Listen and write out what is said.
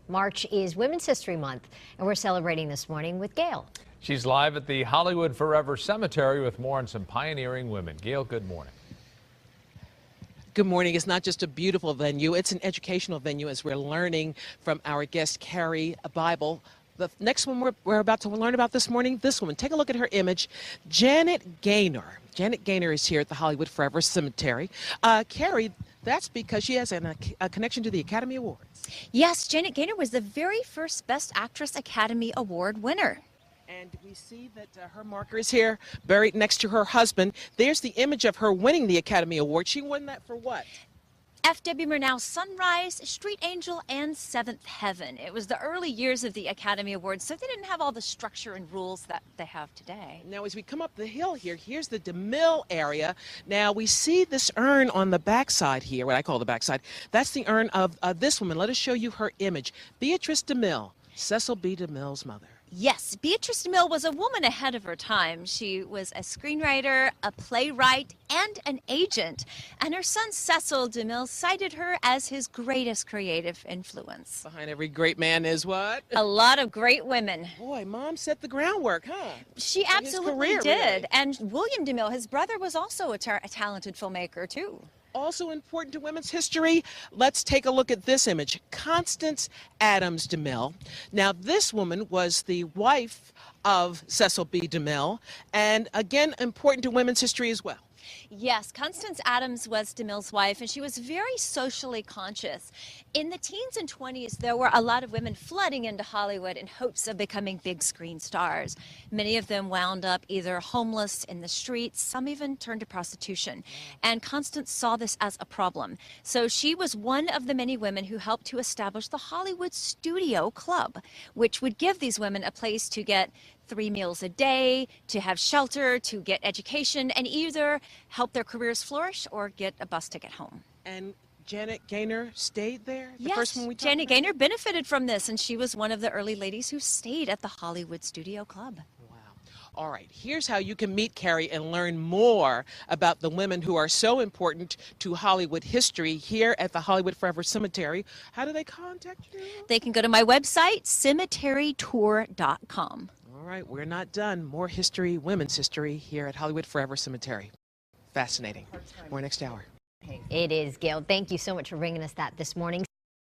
March is Women's History Month, and we're celebrating this morning with Gayle. She's live at the Hollywood Forever Cemetery with more on some pioneering women. Gayle, good morning. Good morning. It's not just a beautiful venue, it's an educational venue as we're learning from our guest, Karie Bible. The next one we're about to learn about this morning, this woman. Take a look at her image, Janet Gaynor. Janet Gaynor is here at the Hollywood Forever Cemetery. Karie, that's because she has a connection to the Academy Awards. Yes, Janet Gaynor was the very first Best Actress Academy Award winner. And we see that her marker is here, buried next to her husband. There's the image of her winning the Academy Award. She won that for what? F.W. Murnau's Sunrise, Street Angel, and Seventh Heaven. It was the early years of the Academy Awards, so they didn't have all the structure and rules that they have today. Now, as we come up the hill here, here's the DeMille area. Now, we see this urn on the backside here, what I call the backside. That's the urn of this woman. Let us show you her image. Beatrice DeMille, Cecil B. DeMille's mother. Yes, Beatrice DeMille was a woman ahead of her time. She was a screenwriter, a playwright, and an agent. And her son Cecil DeMille cited her as his greatest creative influence. Behind every great man is what? A lot of great women. Boy, Mom set the groundwork, huh? She absolutely did. Really. And William DeMille, his brother, was also a talented filmmaker, too. Also important to women's history, let's take a look at this image. Constance Adams DeMille. Now, this woman was the wife of Cecil B. DeMille, and again, important to women's history as well. Yes, Constance Adams was DeMille's wife, and she was very socially conscious. In the teens and 20s, there were a lot of women flooding into Hollywood in hopes of becoming big screen stars. Many of them wound up either homeless in the streets, some even turned to prostitution. And Constance saw this as a problem. So she was one of the many women who helped to establish the Hollywood Studio Club, which would give these women a place to get 3 meals a day, to have shelter, to get education, and either help their careers flourish or get a bus ticket home. And Janet Gaynor stayed there? Yes, Janet Gaynor benefited from this, and she was one of the early ladies who stayed at the Hollywood Studio Club. Wow. All right, here's how you can meet Karie and learn more about the women who are so important to Hollywood history here at the Hollywood Forever Cemetery. How do they contact you? They can go to my website, cemeterytour.com. All right, we're not done. More history, women's history, here at Hollywood Forever Cemetery. Fascinating. More next hour. It is, Gayle. Thank you so much for bringing us that this morning.